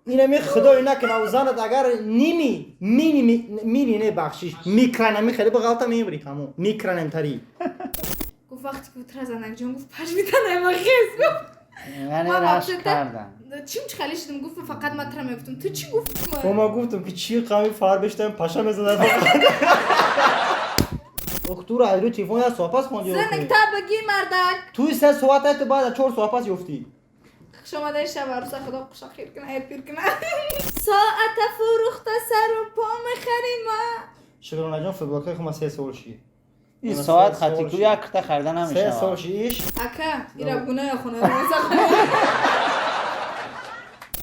اینمی خدای نکنه و زنت اگر نیمی مینی نه بخشش میکرنمی خیلی بغلطه میبری همون میکرنم تری گفت وقتی که تر زنک جان گفت پش میتنه ما خیز گفت یعنی ما رشک کردن چیم چه خالی شدم گفت فقط ما تر میگفتم تو چی گفت و ما گفتم که چی قوی فار بشتم پاشا میزنم دکتر ایرو تلفن یا صحبت خوندی زنک تا بگی مردک توی سه صحبت تو بعد 4 صحبت یفتی شما در شب عروسه خدا خوشا خیر کنه هر پیر کنه ساعت فروخته سر و پا میخریم ما شکرانه جان فوتبال خما 3 سال شی این ساعت خطی کو یک تا خریده 3 نمیشه سال شیش اکا ایرا گناه خونه روزا خونه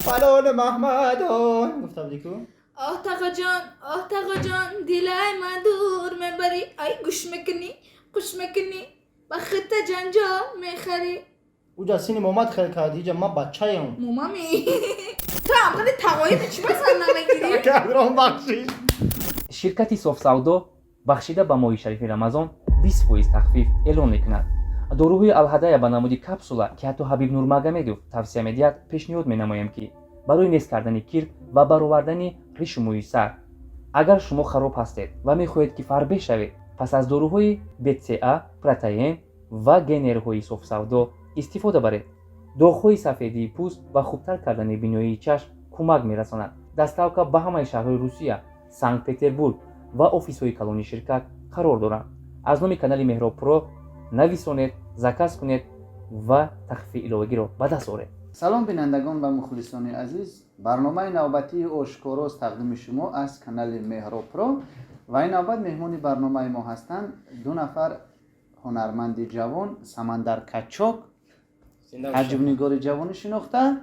فلان محمدان گفتم دیکو آه تقا جان دلای من دور میبری ای گوش میکنی بخت جنجال میخری اوجا سینی محمد خیلی کردی جا من بچه هم مومامی تو هم خیلی تقایید چی بسن نمیگیری؟ کدران بخشیش ширкати софсавдо бахшида ба моҳи шарифи рамазон 20% тахфиф эълон мекунад. дорӯҳои алҳадая ба намуди капсула ки ҳатто ҳабиб нурмагомедов тавсия медиҳад пешниҳод менамоям ки барои нест кардани кир ва баровардани ришу мӯи сар агар шумо хароб ҳастед ва мехоҳед ки фарбеҳ шавед пас аз дорӯҳои бца протеин ва генерҳои софсавдо истифода баред. доғҳои сафедии пӯст ва хубтар кардани биноии чашм кӯмак мерасонад. даставка ба ҳамаи шаҳрҳои русия санкт петербург ва офисҳои калони ширкат қарор доранд. аз номи канали меҳроб про нависонед, заказ кунед ва тахфифи иловагиро ба даст оред. سلام بینندگان و مخلصان عزیز، برنامه نوبتی آشکاراست تقدیم شما از کانال مهراب پرو و این نوبت مهمان برنامه ما هستند دو نفر هنرمند جوان سمندر کچاک حجب‌نگار جوانی شناخته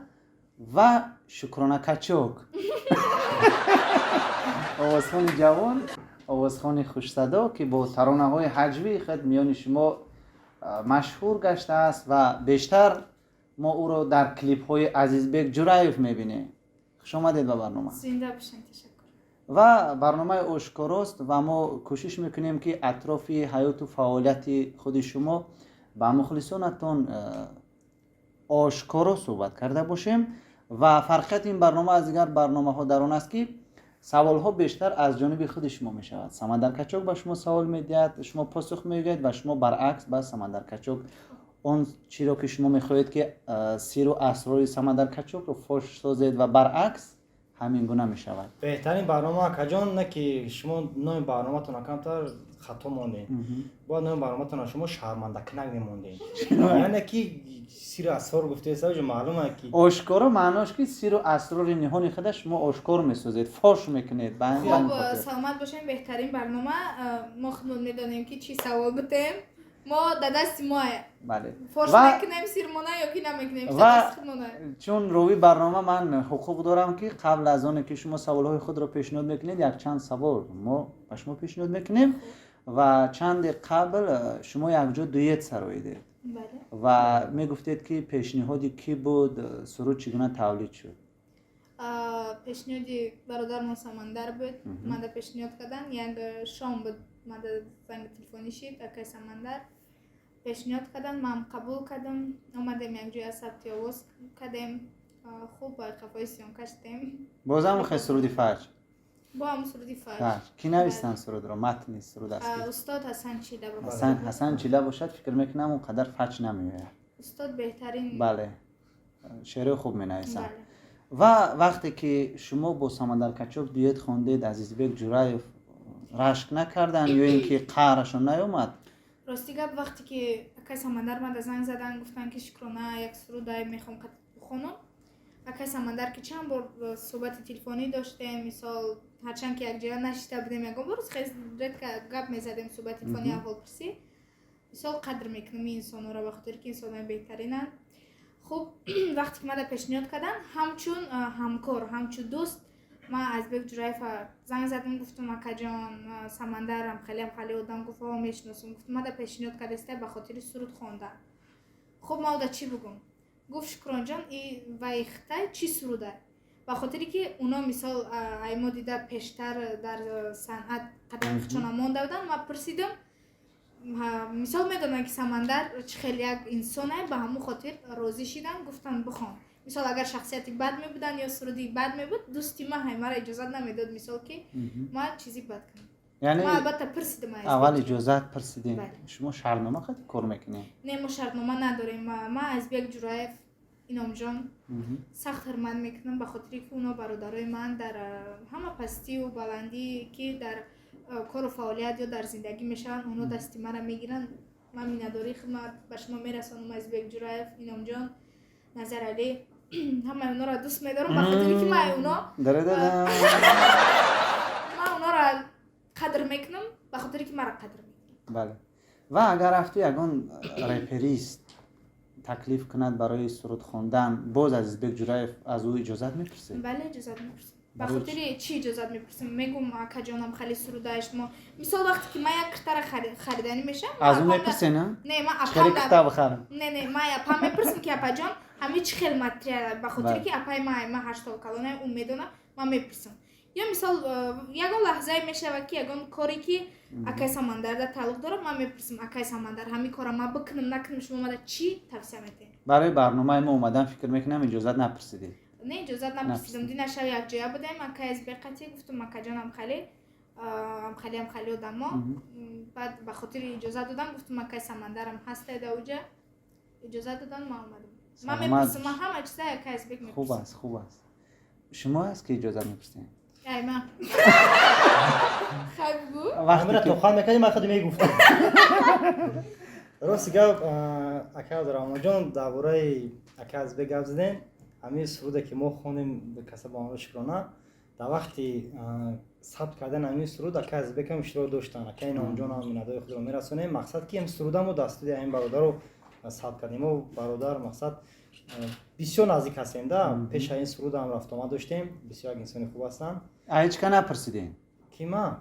و شکرانه کچاک آوازخوان جوان آوازخوان خوش صدا که با ترانه های حجبی خود میان شما مشهور گشته است و بیشتر ما او را در کلیپ های عزیزبک جرایف میبینیم. خوش آمدید به برنامه. زنده باشین تشکر. و برنامه آشکاراست و ما کوشش میکنیم که اطراف حیات و فعالیت خود شما با مخلصانتون آشکارا صحبت کرده باشیم و فرقیت این برنامه از دیگر برنامه ها در آن است که سوال ها بیشتر از جانب خود شما می شود. سمندر کچاک به شما سوال میدهد، شما پاسخ میگید و شما برعکس به سمندر کچاک اون چی را که شما میخواهید که سیر و اسرار سمندر کچاک رو فاش سازید و برعکس همین گونه می شود. بهترین برنامه کجان نه که شما نام برنامه تون کمتر خطا ماندین با نام برنامه تون شما شرمنده کنک نموندین یعنی که سیر اسرار گفته سوج معلومه که آشکارا معناش که سیر و اسرار نهانی خودش شما آشکار میسازید، فاش میکنید. خب سلامت باشین. بهترین برنامه ما خودمون میدونیم که چی سوال بتیم ما در دست ماه بله فاش میکنیم سیرمونه یا کی نمیکنیم و چون روی برنامه من حقوق دارم که قبل از آن که شما سوالهای خود را پیشنهاد میکنید یک چند سوال ما به شما پیشنهاد میکنیم و چند قبل شما یک جا دویت سراییدید. بله. و میگفتید که پیشنهادی کی بود، سرود چگونه تولید شد؟ پیشنهادی برادرم سمندر بود. من در پیشنهاد کردم یک شام بود، من در زنگ تلفنی شد اکای سمندر پیشنهاد کردن، من قبول کردم. اومدیم یک جای ثبت آواز کردیم، خوب با قفای سیون کشتیم. بازم خیلی سرودی فجر با هم سرودی فجر. کی نوشتن سرود را؟ متن سرود است استاد حسن چیله بود. حسن چیله باشد فکر میکنم اونقدر فجر نمیاد. استاد بهترین. بله شعر خوب مینویسن. بله. و وقتی که شما با سمندر کچاک دویت خواندید عزیزبک جرایف رشک نکردن یا اینکه قهرشون نیومد؟ راستی گپ وقتی که اکای سمندر من زنگ زدن گفتن که شکرانه یک سرود میخوام بخونم، اکای سمندر که چند بار صحبت تلفنی داشتیم، مثال هرچند که یک جا نشیده بودیم یکم روز خیلی گپ میزدیم صحبت تلفنی اول پرسی، مثال قدر میکنم این انسان را بخاطر که انسان بهترینن. خب وقتی که من پیشنهاد کردن همچون همکار همچون دوست ما از بک جرایف زنگ زدم گفتم اکا جان سمندرم خیلی آدم گفت میشناسم. گفتم ما پیشنهاد کردسته به خاطر سرود خواندن. خب ما دا چی بگم؟ گفت شکران جان ای وایخته چی سروده؟ به خاطری که اونا مثال ای ما دیده پیشتر در صنعت قدم خچانه مانده بودن، ما پرسیدم مثال میدونن که سمندر خیلی یک انسانه به همون خاطر راضی شدن گفتن بخوان. мисол агар шахсияти бад мебуданд ё суруди бад мебуд дӯсти ма мара иҷозат намедод мисол ки ма чизи бад кунам. یعنی ма албатта пирсидам аз اول اجازت پرسیدین بله. شما شرطنامه خود کار میکنین не мо шартнома надорем ма Азбек Ҷураев иномҷон сахт ҳурмат мекунам ба хотире ки оно бародарои ман дар ҳама пастию баландӣ ки дар кору фаъолият ё дар зиндагӣ мешаванд оно дасти мара мегиранд. ман миннатдории хидмат ба шумо мерасонам. Азбек Ҷураев иномҷон Назар Алӣ ҳамаи онора дӯст медорам ба хотире ки ман оно ман онора қадр мекунам ба хотире ки мара қадр мекунам. بله و اگر رفتی یگان رپریست تکلیف کند برای سرود خواندن باز از ازبک جورایف از او اجازت میپرسه؟ بله اجازت میپرسم. به خاطر چی اجازت میپرسم؟ میگم اکا جانم خیلی سرودهش ما مثال وقتی که من یک کتر خریدنی میشم از اون میپرسه نه؟ نه من خیلی اپا کتاب خرم نه من اپا میپرسم که اپا جان همه چی خیلی ماتریال به خاطر که اپای من 8 کلونه اون میدونه من میپرسم. یا مثال یگان لحظه میشه و که یگان کاری که اکای سمندر در تعلق داره من میپرسم اکای سمندر همین کارا ما بکنم نکنم شما ما چی توصیه میدین؟ برای برنامه ما اومدن فکر میکنم اجازت نپرسیدید. نه اجازت نپرسیدم. دینا شب یک جایی بودیم اکای از بقتی گفتم اکا جانم خیلی آدم ها بعد به خاطر اجازت دادم گفتم اکای سمندرم هسته در اوجه اجازت دادن ما اومدم. من میپرسم من همه چیزا اکای از بق میپرسم. خوب است شما هست که اجازت میپرسید؟ ای من خیلی بو وقتی تو خواهم میکنی من خودم میگفتم راست گفت اکا درام جان درباره اکا از بق گفت زدن همین سروده که ما خونیم به کسب آن شکرانه در وقتی ثبت کردن همین سرود اکا از بق هم اشتراک داشتن اکا این آنجا هم ندای خود رو میرسونه مقصد که این سروده ما دستوری این برادر رو ثبت کردیم و برادر مقصد بسیار نزدیک هستیم ده پیش این سرود هم رفت آمد داشتیم بسیار انسان خوب هستن هیچ که نپرسیدین؟ کی ما؟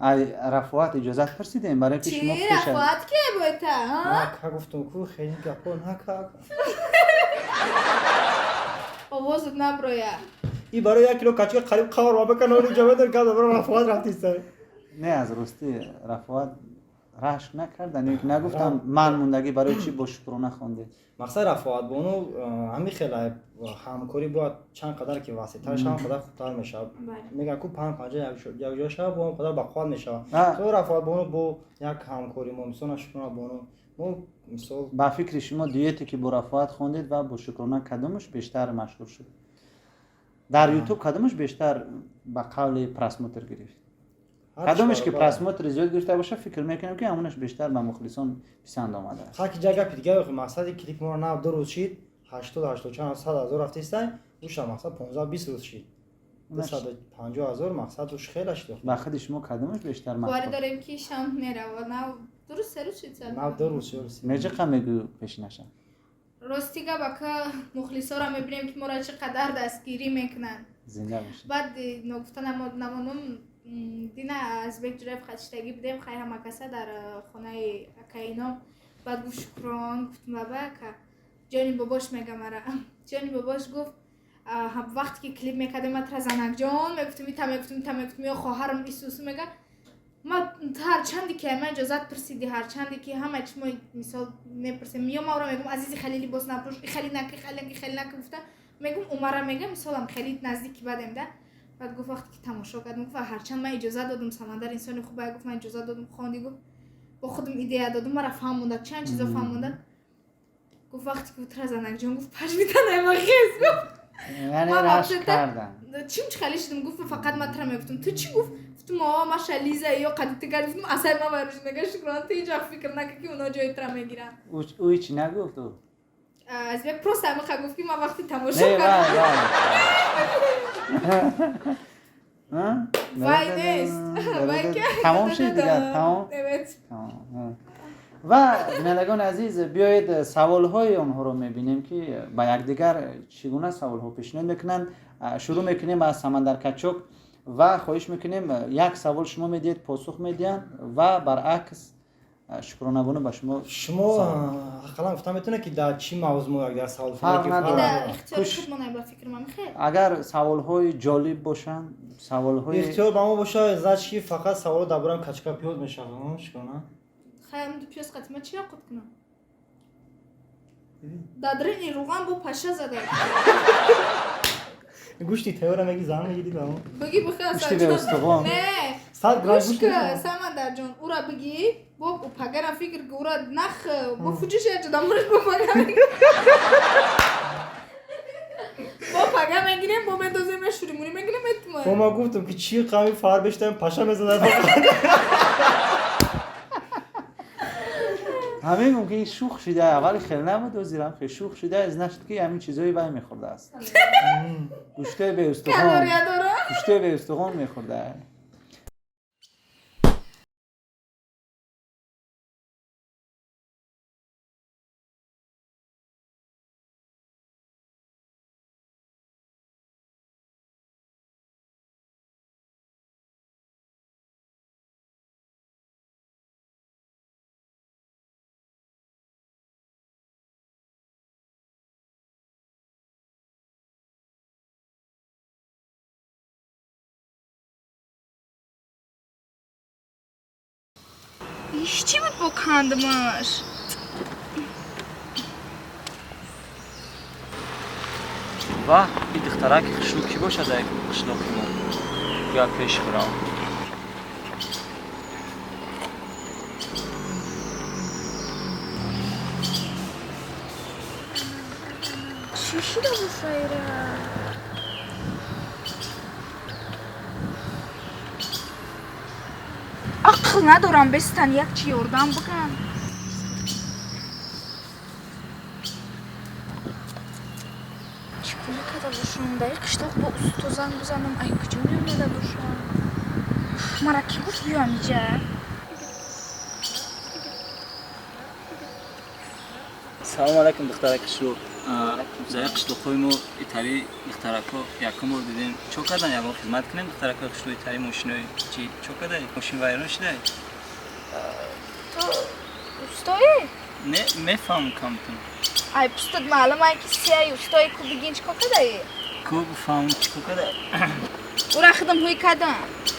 رفعات اجازت پرسیدین برای که شما چی رفعات که باید ها؟ که گفتم کو خیلی گپا نکا آوازت نبرویا این برای 1 کیلو کچک قریب قوار و بکن اون جمعه در کار برای رفعات رفتی سر نه از راستی رفعات رشک نکردن یک نگفتم من موندگی برای چی با شکرانه خوندید مقصد رفعات بونو همین خیلی همکاری باید چند قدر که واسطه‌اش هم خدا خوبتر میشه میگن کو 5 یک جا شب با خدا بخواد میشه تو رفعات بونو با یک همکاری ما مثلا شکرانه بونو ما مثلا با فکر شما دیتی که با رفعات خوندید و با شکرانه کدومش بیشتر مشهور شد در یوتیوب کدومش بیشتر با قول پرسموتر گرفت کدومش که پرسموتر زیاد گرفته باشه فکر میکنم که همونش بیشتر به مخلصان پسند آمده است هر کی جگه دیگه مقصد کلیپ ما نه 2 روز شد 80 چند 100,000 رفته است اوش مقصد 15 20 روز شد 250,000 مقصد اوش خیلی شد با خود شما کدومش بیشتر مشهور باری داریم که شام میره و نه درست سر شد نه 2 روز شد میگه که میگو پیش نشه راستیگه با که مخلصا را میبینیم که مرا چقدر دستگیری میکنن زنده باشید بعد نگفتن نمانم دینا Азбек Ҷураев хатиштагӣ будем хай ҳамакаса дар хонаи акаино баъд гуфт шукрон гуфтм баба ака ҷони бобош мега мара ҷони бобош гуфт вақте ки клип мекардем ма тразанакҷон мегуфтим ита мегуфтим ё хоҳарам исусу мега ма ҳарчанде ки ма иҷозат пурсиди ҳарчанде ки ҳама чи мо мисол мепурсем ё мавра мегум азизи хеле либос напӯш хеле наки хеле наки гуфта мегум умара мега мисолам хеле наздики бадем да بعد گفت وقتی که تماشا کردم گفت هرچند من اجازه دادم سمندر انسان خوبه گفت من اجازه دادم خواندی گفت با خودم ایده دادم مرا فهموندن چند چیزا فهموندن گفت وقتی که ترزنک جان گفت پاش میتنه ما خیس گفت یعنی رشک کردن چیم خالی شدم گفت فقط من ترا میگفتم تو چی گفت گفتم ما ماشالیزه یا قدیت گفتم اصلا ما برش نگه شکران تو هیچ فکر نکردی که اونا جای ترا میگیرن او هیچ نگفت از به پروسه ما گفت که ما وقتی تماشا کردم وای نیست وای که تمام شد دیگه تمام و بینندگان عزیز بیایید سوال‌های آنها رو می‌بینیم که با یکدیگر چگونه سوال‌ها پیشنهاد می‌کنند. شروع می‌کنیم از سمندر کچک و خواهش می‌کنیم یک سوال شما میدید پاسخ میدین و برعکس شکرانه بونه با شما حالا گفتم میتونه که در چی موضوع اگر سوال فرق نداره در اختیار خود من با فکر من خیر اگر سوال‌های جالب باشن سوال‌های اختیار با ما باشه ازش که فقط سوال درباره کچکا پیاز میشه شکرانه خیلی دو پیاز قطمه چی قط کنم دادرین روغن بو پشه زده گوشتی تیوره میگی زن میگیری با اون بگی بخیر گوشتی به استخوان. نه 100 گرم گوش گوشتی که سمندر جان او را بگی با پگرم فکر که او را نخ با فوجیش جدا مرش با پگرم با پگرم میگیریم با مندازیم را شوری مونی میگیریم با اتمه ما گفتم که چی قمی فار بشتم پشه میزدن همین ممکنه شوخ شده اول خیلی نمیدوزیرم خیلی شوخ شده از نشد که همین چیزایی باید میخورده است گوشته به استخوان کالوریا داره گوشته به استخوان میخورده ایش چی بود با کندمش و این دخترک خشلوکی باشه در خشلوکی ما بیا پیش برام چی شده بود سایره عقل ندارم بستن یک چی یاردم بکن چی کنه کده باشم در قشتاق با استو زنگ بزنم ای کجا میامده باشم مرا کی گفت بیام اینجا سلام علیکم دخترک خشلو زای خشلوکی ما ایتاری دخترکو یکم بار دیدیم چو کردن یکم خدمت کنیم دخترک خشلو ایتاری ماشینای چی چو کرده ماشین وایران شده تو استایی؟ نه میفهم کامتون ای پستت معلوم ای که سیایی استایی کو بگین چکا کده ای؟ کو بفهم چیکو کرده او را خدم هوی کدم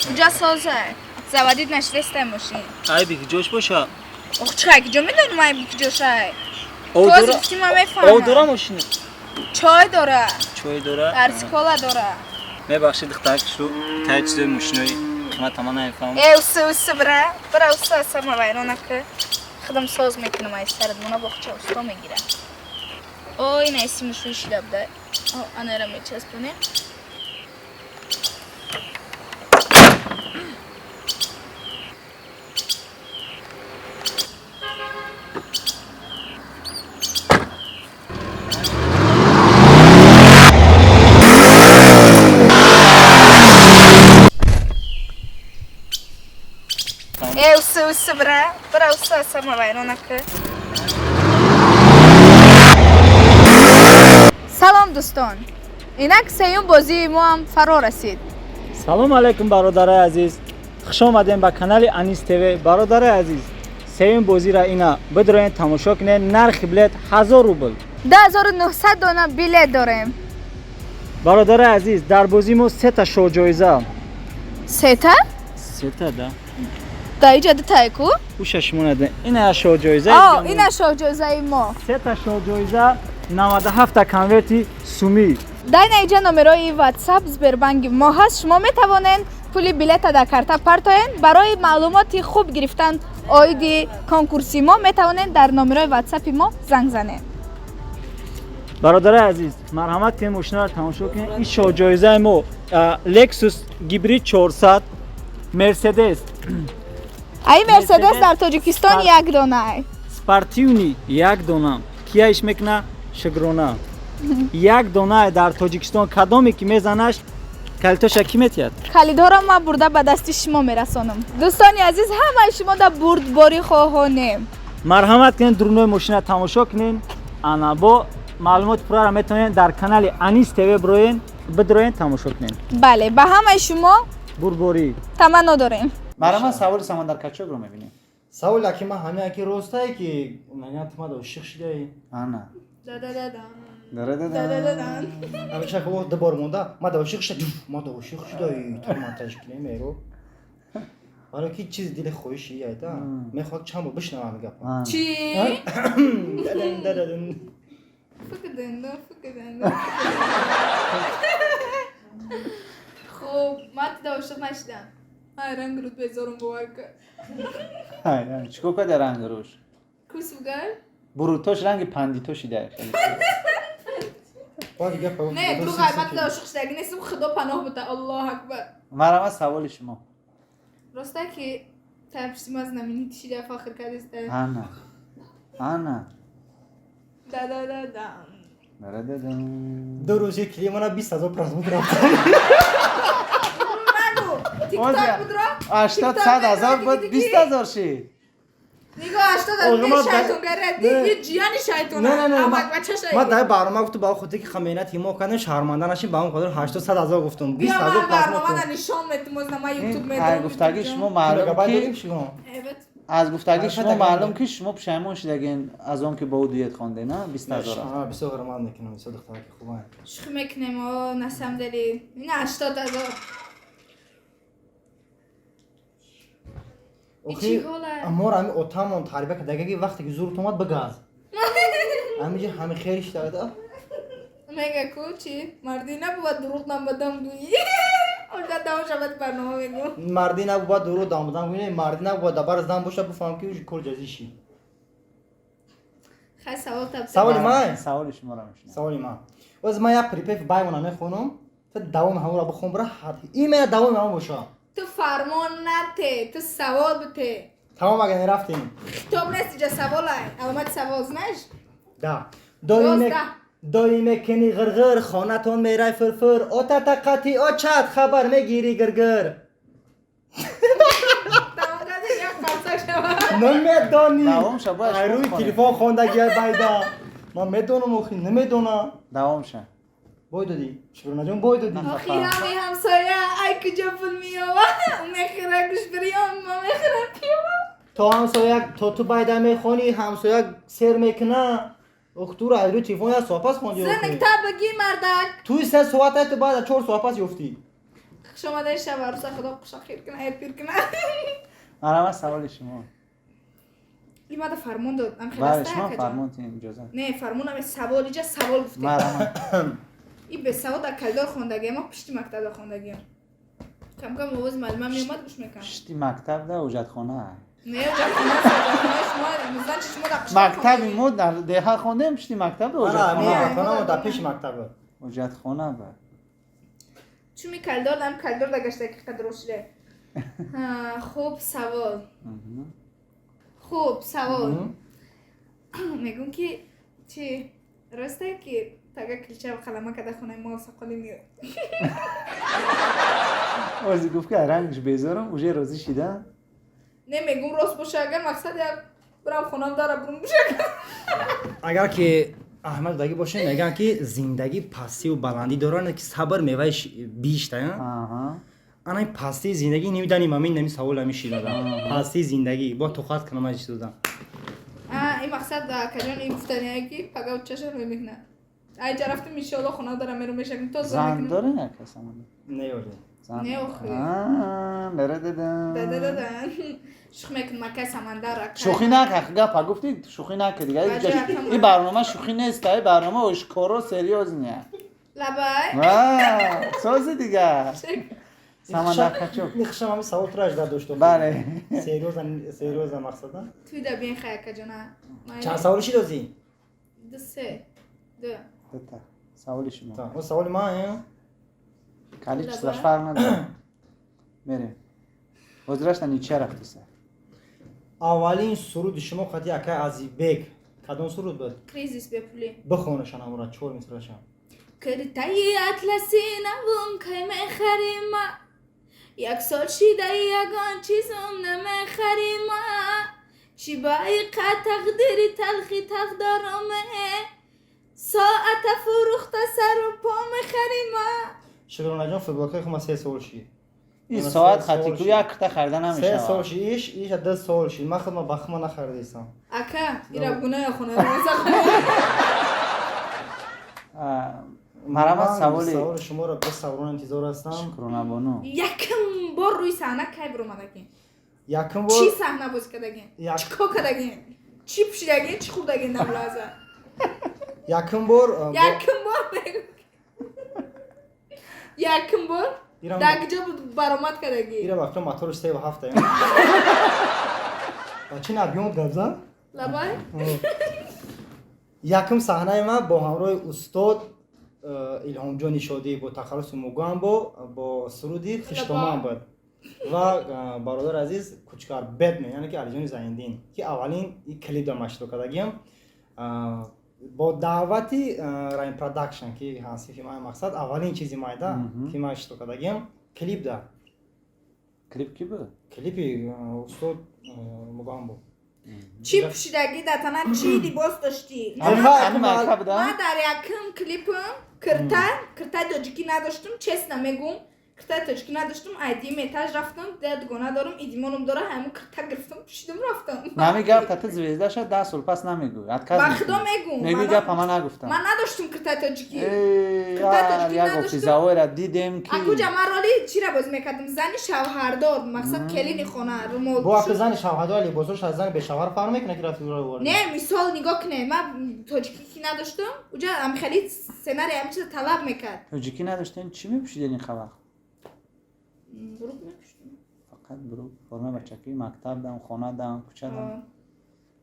اونجا سازه زوادید نشدسته ماشین ای بیک جوش باشه اوه چرا که جو میدونم ای بیک جوشه او تو از دورا استی ما میفهمم او دورا ماشین چای داره چوی دورا درس کولا داره میبخشید دخترک خشلو ایتاری چیزای ماشینای قیمت تمام نمیفهم ای اوسه بره برا اوسه اصلا ما ویرانه که خدم ساز میکنم ای سرد مونا بخچه اوستا میگیره او این اسمش روی شده بده او آنه را میچسبونه ای اوسه بره برا اوسه اصلا ما ویرانه که سلام دوستان اینک سیوم بازی ما هم فرا رسید سلام علیکم برادرای عزیز خوش آمدین به کانال انیس تیوی برادرای عزیز سیوم بازی را اینا بدرین تماشا کنین نرخ بلیت 1000 روبل 10900 دانه بلیت داریم برادرای عزیز در بازی ما 3 تا شو جایزه سه تا 3 تا ده در اینجا ده تایکو او ششمونه ده این شو جایزه این شو جایزه ما 3 تا شو جایزه 97 تا کنورتی سومی در اینجا نمرای واتساپ زبربنک ما هست شما می توانین پول بلیت در کارت پرتاین برای معلومات خوب گرفتن آیدی کنکورسی ما می توانین در نمرای واتساپ ما زنگ زنین برادرای عزیز مرحمت کنین ماشین را تماشا کنین این شو جایزه ما لکسوس گیبرید 400 مرسدس ای مرسدس در تاجیکستان یک دانه سپارتیونی یک دانه کیایش میکنه شگرونه یک دانه در تاجیکستان کدامی که میزنش کلتاش کی میتید کلیدا را ما برده به دست شما میرسانم دوستان عزیز همه شما در بردباری خواهانیم مرحمت کنین درونوی ماشین را تماشا کنین انا با معلومات پورا را میتونین در کانال انیس تیوی بروین بدروین تماشا کنین بله به همه شما بربری تمنا داریم برای من سوال سمندر کچوگ رو میبینیم سوال که من همه اکی روستایی که من تو ما دو شیخ شده ای آنا داره اما چه که وقت دبار مونده ما دو شیخ شده ما دو شیخ شده ای تو من تشکیلی میرو حالا کی چیز دل خوشی ایتا میخواد چند بار بشنوم میگم چی؟ فکر خب من تا عاشق نشدم رنگ رود بذارم باور که چیکار کنه در رنگ روش کوسوگر بروتوش رنگ پندیتوشی ده خیلی نه دروغ من تا عاشق شدگی نیستم خدا پناه بده الله اکبر مرام سوال شما راسته که تفسیم از نمینی تشیده فاخر کردیست آنا دادادادم دو روزی کلیمانا 20,000 پرسمود رفت نگو تیک تاک بود را 80 100,000 بود 20,000 شید نگاه 80,000 شیطانگره یه جیانی شیطانه نه ما در برنامه گفتم با خودی که خمینت ایما کردن شرمنده نشیم با اون خاطر 80,000 گفتم بیا 20,000 من برنامه در نشان میتونم ما یوتیوب میدونم گفتگی شما معلوم که از گفتگی شما معلوم که شما پشیمون شدگین از اون که با او دویت خونده نه 20,000 بسیار رمان میکنم بسیار دختر که خوبه شخ میکنم و نسم دلی این 80,000 اوکی امور همی اوتامون تعریف کردگی وقتی که زورت اومد بگاز همیشه همه خیرش داده میگه کوچی مردی نبود دروغ نبودم دویی اونجا داو شبت برنامه میگو مردی نبود دروغ دامدم گوینه مردی نبود دبر از دام باشه بفهم که کل جزیشی خیلی سوال تبدیل سوالی ما سوال شما را میشنم سوالی ما وز ما یا پریپیف بایمون میخونم تا دوام همون را بخون برا این من دوام همون باشه تو فرمان نته تو سوال بته تمام اگه نرفتیم تو نیستی جا سوال های علامت سوال زنش دا دوست دایی مکنی غرغر خانتون میرای فرفر او تتقاتی او چت خبر میگیری گرگر نمیدانی دوام شد باش روی تلفن خوندگی بایدا ما میدونم اخی نمیدونم دوام شد بای دادی شبرنا جان بای دادی آخی همی همسایه ای کجا فیلم میاوا میخره گوش بریام ما میخره پیاوا تو همسایه تو بایدا میخونی همسایه سر میکنه اختور ایرو تلفن یا سواپاس خوندی زنک تا بگی مردک توی سه ساعت تو بعد 4 سواپاس یفتی شما در شب عروس خدا قشا خیر کنه ای پیر کنه مرام سوال شما این ماده فرمون داد ام بله خلاسته شما کجا فرمون تیم اجازه نه فرمون هم سوال اینجا سوال گفته مرام این به سوال در کلدار خوندگی ما پشتی مکتب در خوندگی کم کم موز معلومه میومد گوش میکنم پشتی مکتب ده اوجد خانه نه اوجد خونه شما مزدان شما در قشا مکتب ما در ده خونده پشتی مکتب ده اوجد آره خانه میکنم در پیش مکتبه اوجد خانه با چون می کلدار دارم کلدار در گشته که قدر روشده خوب سوال میگم که چی راسته که تاگه کلچه و قلمه که در خونه ما سقالی میاد ارزی گفت که رنگش بیزارم اوجه روزی شیده نه میگم راست باشه اگر مقصد برام خونم داره برون بشه اگر که احمد دایی باشه میگن که زندگی پستی و بلندی دارن که صبر میوهش بیشتر انا این پستی زندگی نمیدانیم همین نمی سوال همیشه دادم پستی زندگی با تو خاط کنم چی دادم این مقصد کجان این گفتنیه که پگاه چشم رو میکنه ای جا رفتم انشالله خونه دارم میرم میشه تو زن داره نه کسا نه یاره نه اخوی داره دادن شوخی میکن مکه سمندر شوخی نکه گپا گفتی شوخی نکه دیگه این برنامه شوخی نیست این برنامه اشکارو سریوز نیه لبای سازی دیگه سمندر کچوک میخشم همین سوال تراش داشته بله سریوز مقصد توی دا بین خیلی کجانه چند سوالشی دازی؟ دو سه دو تا سوالی شما اون سوال ما هم کلی چیزاش فرق نداره میریم وزرش نیچه رفتی سر اولین سرود شما خطی اکه عزی بیگ کدوم سرود بود؟ کریزیس بپولی بخونشن امورا چور میترشم کرتایی اطلسی نبون که میخریم یک سال شیده یگان چیزم نمیخریم چی باید تقدیری تلخی تقدارمه ساعت فروخت سر و پا میخریم شکرانه جان فباکه خما 3 سال شید این ساعت خطی که یک تا خریده نمیشه 3 سال شیش ایش 10 سال شید من خودم بخما نخریدیستم اکا ایرا گناه خونه مرحبا سوال شما را به سوالان انتظار هستم شکرانه بانو یکم بار روی صحنه کی برو مدگین یکم بار چی صحنه باز کدگین چی کو کدگین چی پشیدگین چی خوب دگین نملازه якум бор якум бор мегӯ якум бор Ирам- дар куҷо баромад кардагӣ ира вақто моторш 37 чи набиём габза лабай якум саҳнаи ман бо ҳамроҳи устод илҳомҷони шодӣ бо тахаллуси мугамбо бо суруди хиштоман буд ва бародар азиз кучкар бетмен яъне ки алиҷони заиндин ки аввалин и клип дар машрӯъ кардагиам бо даъвати Rain Production ки ҳасти филмаи мақсад аввалин чизи майда ки ман иштирок кардагиам клип да клип ки буд клипи устод мугамбо чӣ пӯшидагӣ дар тана чӣ либос доштӣ ман дар якум клипам киртаи тоҷикӣ надоштум честно мегӯм киртаи тоҷикӣ надоштум айдиим этаж рафтам дугона дорам идимонам дора ҳамун кирта гирифтам пӯшидам рафтам нами гап тата звезда шад 10 сол пас намегӯй ба худо мегӯм мегӯй гап ҳама нагуфтам ман надоштум киртаи тоҷикӣ як офизавойра дидем ки акуҷа ман роли чира бозӣ мекардам зани шавҳардор мақсад келини хона румол бо вақти зани шавҳардор либосош аз зани бешавҳар фарқ мекунад ки рафти ӯро ворид не мисол нигоҳ кунед ман тоҷикӣ ки надоштам уҷа амхели сценарий ҳамин чиза талаб мекард тоҷикӣ надоштем чӣ мепӯшидем ин хавақ бурук мепӯшидам фақат бурук формаи бачакӣ мактабдам хонадам кӯчадам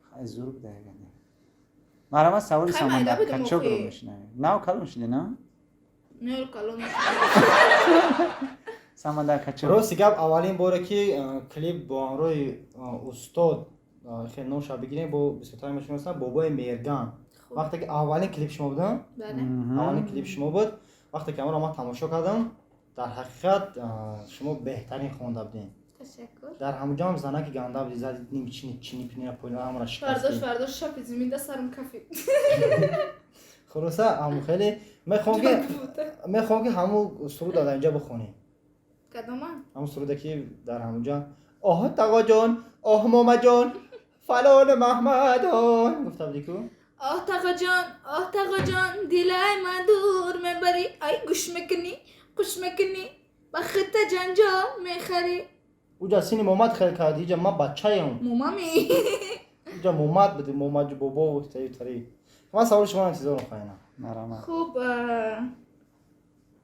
хай зур буда ягоне марама саволи Хай самандар майда будем качокро охи. мешинавем нав калон шиде на не калон самандар качок рости гап аввалин боре ки клип бо ҳамроҳи устод хеле номша бигирем бо бисёртаи мешиносам бобои мерган вақте ки аввалин клип шумо будам аввалин клип шумо буд вақте ки амро ман тамошо кардам дар ҳақиқат шумо беҳтарин хонда будем ташаккур дар ҳамуҷам занаки ганда буди зади чини пинина пойна ҳамра фардош шапи зиминда сарм кафи хулоса ҳаму хеле мехоҳам ки ҳаму суруд дар инҷа бихонем кадома ҳаму суруде ки дар ҳамуҷа оҳ тағоҷон оҳ момаҷон фалон маҳмадон гуфта буди ку оҳ тағоҷон дилай ман дур мебарӣ ай гӯш мекунӣ қуш мекунӣ ба хита ҷанҷол мехарӣ уҷа сини момад хел карди иҷа ман бачаям момами уҷа момад буди момаҷи бобо тари ман саволи шумо интизор мехоҳам марама хуб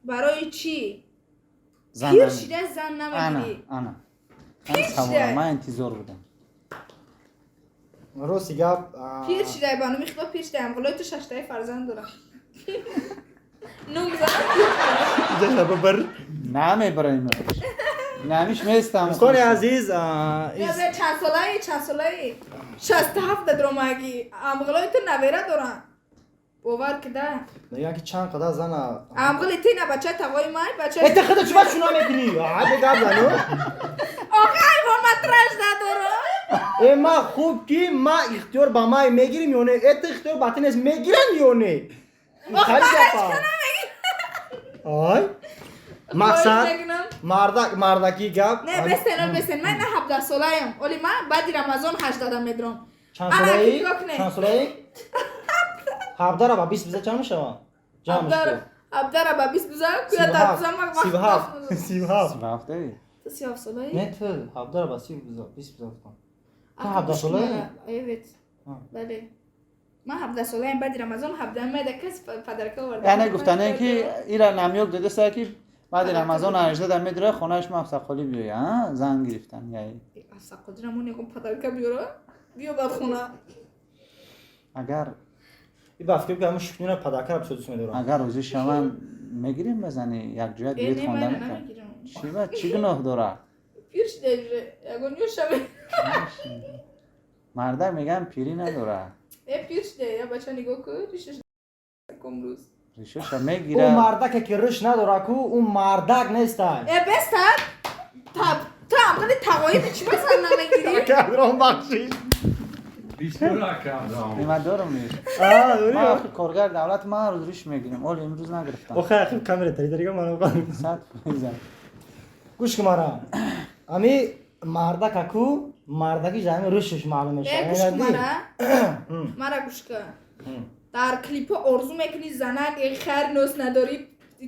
барои чӣ зан пир шида зан намегирӣ ана Пир савола шида? ман интизор будам рости гап пир шидай ба номи худо пир шидаям ғулои ту шаштаи фарзанд дорам ном занам намебарем намиш местам дӯстони азиз чанд солаи 67 дромагӣ амғилои ту навера дорам бовар кида мегӯям ки чанд қадар зана амғили тина бачаи тағои май бачаи эта худа чуба шуно мекунӣ ҳаде гап зану оха айвон матраш надорам ман хуб ки ман ихтиёр ба май мегирем ё не эта ихтиёр ба ти нест мегирам ё не ой мақсад мардаки гап не бестен ман на 17 солаям оли ман баъди рамазон 18 медром чанд солаи 17 ба 20 биза чанд мешавад абдара ба 20 биза куя табзам ма 37 37 солаи не ту 17 ба 30 биза 20 биза кун ту 17 солаи evet бале ман 17 солаям баъди рамазон 17 меда кас падарка оварда яъне гуфтане ки ира намёк додеса ки баъди рамазон 18 медра хонааш ма афсақоли биёя зан гирифтан яй афсақодира мо негом падарка биёра биё ба хона агар и ба фикр кам шукнина падакара бисёр дӯст медорам агар рӯзи шавам мегирем базани як ҷоя дует хонда мекунем чиба чӣ гуноҳ дорад пир шидаиже ягон ёшаме мардак мегӯям пирӣ надорад пир шидаи я бача нигоҳ кун ришаш комрӯз ришоша ӯ мегирад мардаке ки риш надорад ку ӯ мардак нестай бестад ту амғили тағоиди чӣ басан намегирӣ кадрон бахшиш нима дорам низ ман охи коргар давлат ман рӯз риш мегирем оли имрӯз нагирифтам охи ахи камера таридарига ман 100% гӯш ки мара ами мардака ку мардаки ҷами ришш маълум мешавад мара гӯшка дар клипо орзу мекунӣ занак хайр нос надорӣ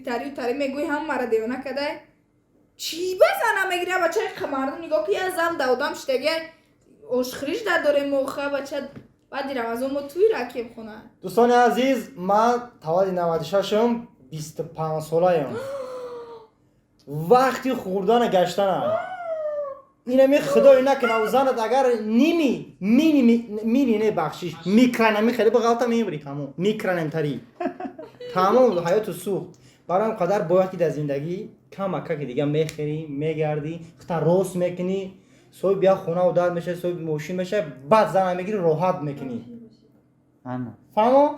тарию тари мегӯӣ ҳама мара девона кадай чӣ ба зана мегирӣ бачаи мардум нигоҳ ки я зал давдам шидаги ошхириш дар дорем оха бача بعد دیرم از اون توی رکیم خونه. دوستان عزیز من تولد 96م 25 ساله‌ام. وقتی خوردن گشتن اینمی خدای نکنه و زنت اگر نیمی نه بخشش میکرنمی خیلی بغلطه میبری همون میکرنم تری تمام حیات سوخت برام قدر باید که در زندگی کم اکا که دیگه میخری میگردی خطا روست میکنی صبح بیا خونه و داد میشه صبح موشین میشه بعد زن میگیری راحت میکنی فهمو؟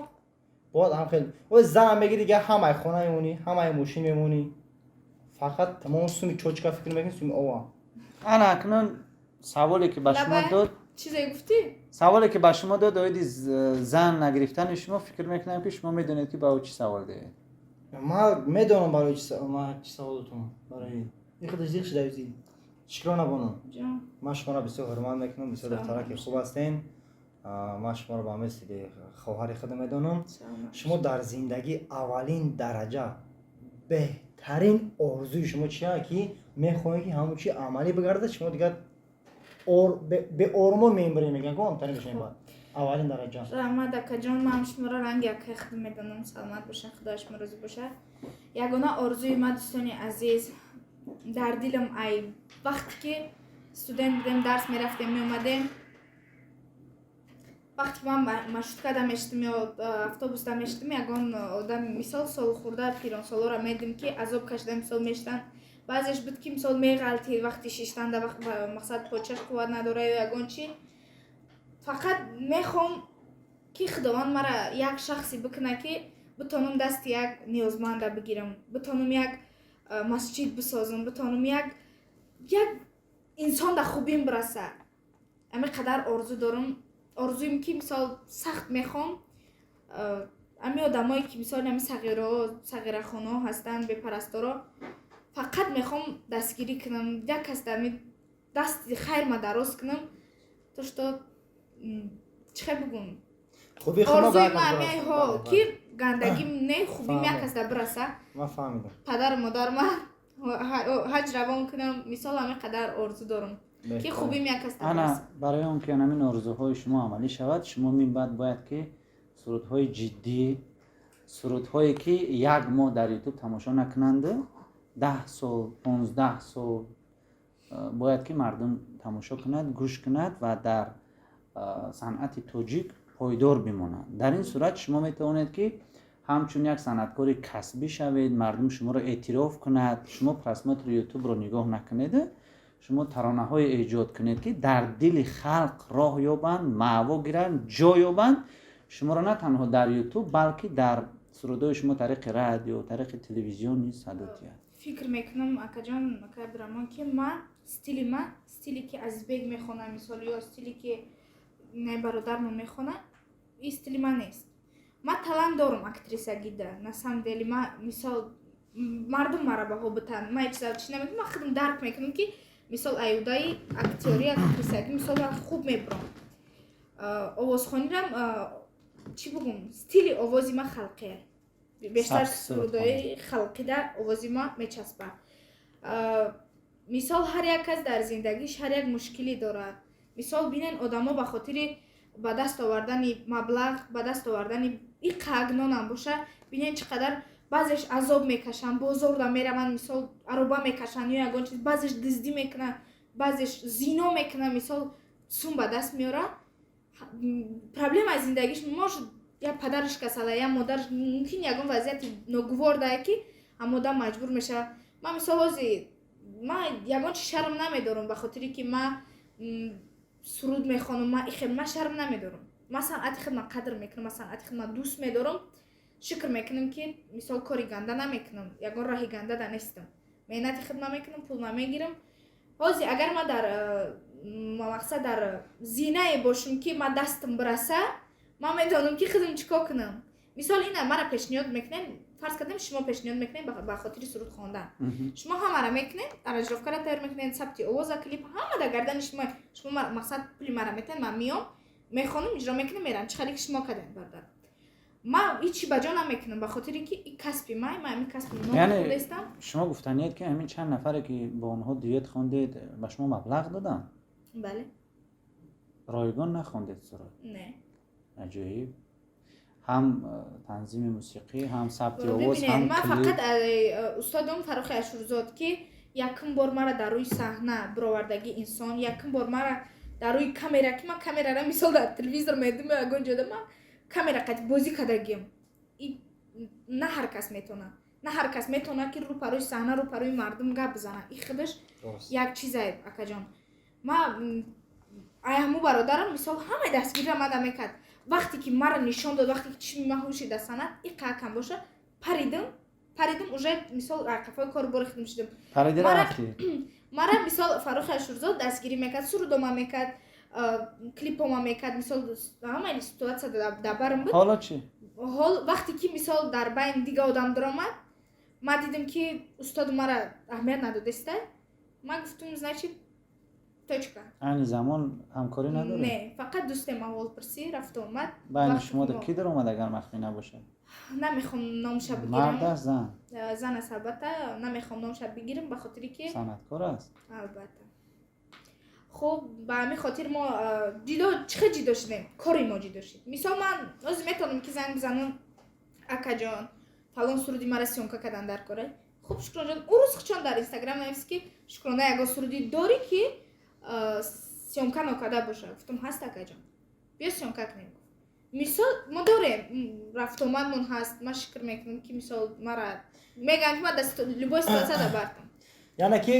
باید هم خیلی و زن میگیری دیگه همه خونه میمونی همه موشین میمونی فقط تمام سومی چوچکا فکر میکنی سومی اوه انا اکنون سوالی که به شما داد چیزی گفتی؟ سوالی که به شما داد اویدی زن نگرفتن شما فکر میکنم که شما میدونید که با او چی سوال ده ما میدونم برای چی سوالتون برای این خودش دیگه شده ایزی شکر نبانم جان ما شما را بسیار حرمت میکنم بسیار دختره که خوب هستین ما شما را با مثل خواهر خود میدونم شما در زندگی اولین درجه بهترین آرزوی شما چیه که میخواهید که همون چی عملی بگرده شما دیگه به آرما میبری میگن گم تری بشین بعد اولین درجه رحمت دکا جان من شما را رنگ یک خود میدونم سلامت باشه خدا شما روزی باشه یگانه آرزوی من دوستان عزیز در دلم ای وقتی که استودنت بودیم درس میرفتیم میومدیم وقتی که من مشروط میشتم یا اتوبوس میشتم یگان آدم مثال سال خورده پیران سالا را میدیم که عذاب کشیده مثال میشتن بعضیش بود که مثال میغلطی وقتی شیشتن در وقت مقصد پاچش قوت نداره یا یگان چی فقط میخوام که خداوند مرا یک شخصی بکنه که بتونم دست یک نیازمنده بگیرم بتونم یک مسجد بسازم بتونم یک انسان در خوبیم برسه اما قدر آرزو دارم آرزویم که مثال سخت میخوام امی آدمایی که مثال نمی صغیره خانه هستن به پرستارا فقط میخوام دستگیری کنم یک کس دمی دست خیر ما دراز کنم تا چه بگم آرزوی ما همی ها که گندگیم نه خوبیم یک کس در برسه ما فهمیدم پدر مادر ما حج روان کنم مثال همه قدر آرزو دارم که خوبیم یک کس در انا برسه برای اون که همین آرزوهای شما عملی شود شما من بعد باید که سرودهای جدی سرودهایی که یک ماه در یوتیوب تماشا نکننده 10 سال 15 سال باید که مردم تماشا کند گوش کند و در صنعت توجیک پایدار بماند در این صورت شما میتوانید که همچون یک صنعتکار کسبی شوید مردم شما را اعتراف کند شما پرسمت یوتیوب رو نگاه نکنید شما ترانه های ایجاد کنید که در دل خلق راه یابند معوا گیرند جا یابند شما را نه تنها در یوتیوب بلکه در سرودهای شما طریق رادیو طریق تلویزیون نیز صدا دهد فکر میکنم اکا جان اکا برمان که ما استیلی که از بیگ میخونه مثال یا استیلی که نه برادرمون میخونه این استیلی ما نیست ما талант دارم اکتریسگی ده نسام دلی ما مثال مردم مرا به بتن ما هیچ چیزی نمیگم ما خودم درک میکنم که مثال ایودای اکتوری اکتریسگی مثال خوب میبرم آوازخوانی رم چی بگم استیلی آوازی ما خلقیه بیشتر سرودای خلقی در آوازی ما میچسبه مثال هر یک کس در زندگیش هر یک مشکلی داره مثال بینن آدما به خاطر به دست آوردن مبلغ به دست آوردن این قگنان هم باشه بینن چقدر بعضیش عذاب میکشن بازار را میرون مثال عروبه میکشن یا یگان چیز بعضیش دزدی میکنن بعضیش زینا میکنن مثال سوم به دست میاره پرابلم از زندگیش ما یا پدرش کساله یا مادرش ممکن یگان وضعیت ناگوار داره که هم آدم مجبور میشه من مثال واسه ما یگان شرم نمیدارم به خاطری که ما سرود میخوانم ما شرم نمیدارم ما صنعت خود ما قدر میکنم ما صنعت خود ما دوست میدارم شکر میکنم که مثال کاری گنده نمیکنم یگان راهی گنده در نیستم مهنت خود نمیکنم پول نمیگیرم حاضی اگر ما در مقصد در زینه باشم که ما دستم برسه ما میدونم که خودم چیکار کنم مثال اینه مرا پیشنهاد میکنن فرض کردیم شما پیشنهاد میکنین به خاطر سرود خواندن شما هم را میکنین اراجرافکا را تیار میکنین ثبت آواز کلیپ همه در گردن شما مقصد پولی مرا میتن من میام میخوانم اجرا میکنم میرم چه خالی شما کردین بردار ما هیچی بجا نمیکنم به خاطر اینکه این کسبی من این کسبی نام یعنی خودستم شما گفتنید که همین چند نفره که با اونها دیت خوندید به شما مبلغ دادن بله رایگان نخوندید سرود نه عجیب. هم تنظیم موسیقی، هم ثبت آواز، ببینید هم من کلیپ. فقط استادم فروخ اشورزاد که یکم بار مرا در روی صحنه برآوردگی انسان، یکم بار مرا در روی کامera که من کامera را مثال در تلویزیون میدم اگه جدا من کامera قد بازی کردگیم. نه هر کس میتونه، نه هر کس میتونه که رو پروی صحنه رو پروی مردم گپ بزنه. این خودش یک چیزه اکا جان. ما ایامو برادرم مثال همه دستگیر را مدام میکرد. وقتی که مرا نشان داد، وقتی که چی مهوشی در سنت این کم باشه پریدم اوجه مثال رقفای کار بار خدم شدم. پریده رفتی؟ مرا مثال فروخ اشورزاد دستگیری میکرد، سرودوما میکرد، کلیپوما میکرد، مثال همه سیتواسیا در برم بود. حالا چی؟ حال وقتی که مثال در بین دیگه آدم درآمد ما دیدم که استاد مرا اهمیت ندادسته. ما گفتم значит точка. این زمان همکاری نداره؟ نه فقط دوستم اول پرسی رفت اومد. بین شما در کی در اومد اگر مخفی نباشه؟ نمیخوام نامش بگیرم. مرد است زن؟ زن است البته. نمیخوام نامش بگیرم به خاطری که صنعتکار است. البته. خب به همین خاطر ما جدا چه جدا شدیم؟ کاری ما جدا شد. مثال من از میتونم که زنگ بزنم اکا جان فلان سرودی مرا سیونکا کردن در کاره. خب شکران جان اون روز خچان در اینستاگرام نوشت که شکرانه اگه سرودی داری که سیونکا نکرده باشه. گفتم هست اکا جان بیا سیونکا کنیم. مثال ما داریم رفت اومدمون هست. ما شکر میکنم که مثال مرا میگن که ما دست لباس سیاست بردم. یعنی که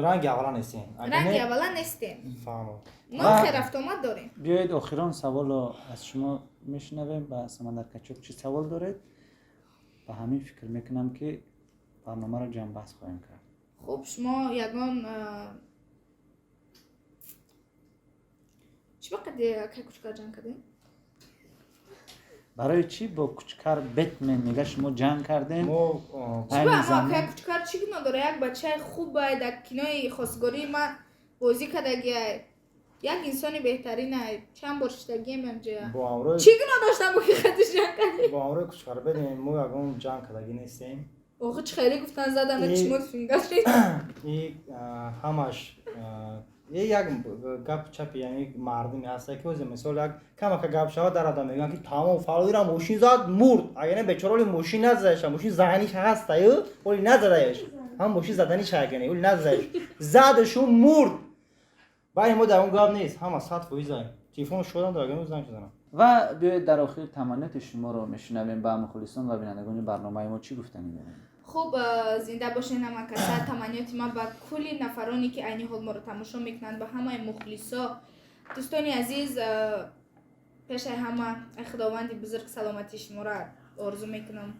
رنگ اولا نیستیم. رنگ اولا نیستیم. فهمم. ما خیر رفت اومد داریم. بیایید آخران سوال رو از شما میشنویم. با سمندر کچوک چی سوال دارید؟ با همین فکر میکنم که برنامه رو جمع بحث خواهیم کرد. خب شما یگان چی وقت که کوچکار جنگ کردین؟ برای چی با کوچکر بتمن میگه شما جنگ کردین؟ ما اما که کوچکار چی نداره؟ یک بچه خوب باید در کنای خواستگاری ما بازی کردگی یک انسانی بهترینه. چند بار شدگیم همجا با امروز چی نداشتم با که خودش جنگ کردیم؟ با امروز کوچکار بدیم ما یگان جنگ کردگی نیستیم. آخه چه خیلی گفتن زدن چی مود فینگل شد. این همش یک گپ چپی یعنی مردمی هست که واسه مثال یک کما که گپ شوا در آدم میگن که تمام فالوی را ماشین زد مرد. اگه نه بیچاره ماشین نزدش ماشین زهنیش هست یا ولی نزدش هم ماشین زدنیش اگه نه ولی نزدش زدشو مرد. برای ما در اون گپ نیست. هم 100% تلفن شدن در گم زنگ زدن. و بیایید در آخر تمنیات شما رو میشنویم. با مخلصان و بینندگان برنامه ما چی گفتنی دارین؟ خب زنده باشین نمکسر. تمنیات ما با کلی نفرانی که عینی حال ما رو تماشا میکنن با همه مخلصا دوستانی عزیز پیش همه خداوند بزرگ سلامتی شما را آرزو میکنم.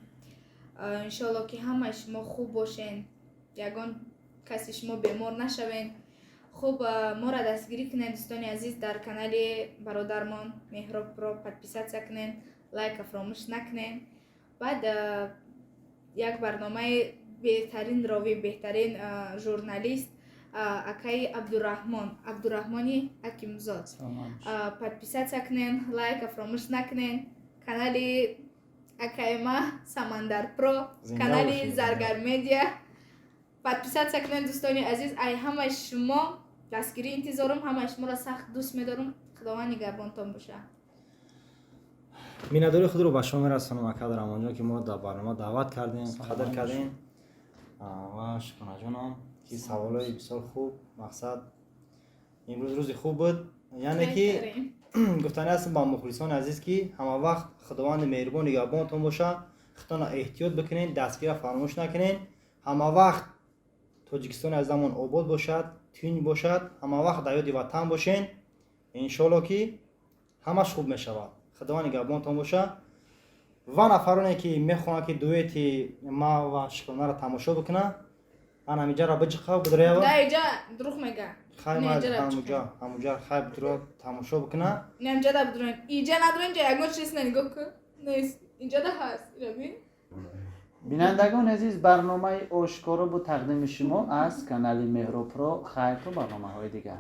انشالله که همه شما خوب باشین، یگان کسی شما بیمار نشوین. خب ما را دستگیری کنین دوستانی عزیز در کانال برادرمان مهراب پرو پادپیسات کنین، لایک فراموش نکنین. بعد یک برنامه بهترین راوی بهترین ژورنالیست اکای عبدالرحمانی حکیمزاد پادپیسات کنین، لایک فراموش نکنین. کانال اکای ما سمندر پرو، کانال زرگر میدیا پادپیسات کنین دوستانی عزیز. ای همه شما دستگیری انتظارم، همه شما را سخت دوست می‌دارم. خداوند نگهبانتان باشه. میناداری خود رو به شما میرسونم اکا در همانجا که ما در برنامه دعوت کردیم، قدر کردیم و شکرانه جانم که سوالای بسیار خوب. مقصد امروز روز خوب بود. یعنی که گفتنی هستم با مخلصان عزیز که همه وقت خداوند مهربان نگهبانتان باشه. خودتان احتیاط بکنین، دستگیر فراموش نکنین. همه وقت تاجیکستان از زمان آباد باشد، تین باشد. همه وقت در یاد وطن باشین. انشالله که همش خوب میشود. خداوند نگهبانتان باشه. و نفرانی که میخوان که دویت ما و شکرانه را تماشا بکنه من همینجا را بجخه بدره و نه اینجا دروغ میگه. خیلی ما همونجا خیلی بدره تماشا بکنه. نه اینجا دا بدرون اینجا ندارن اینجا اگه چیز نگاه کن نیست اینجا دا هست. ببین بینندگان عزیز برنامه آشکارا با تقدیم شما از کانال مهراب پرو. خیر تا برنامه های دیگر.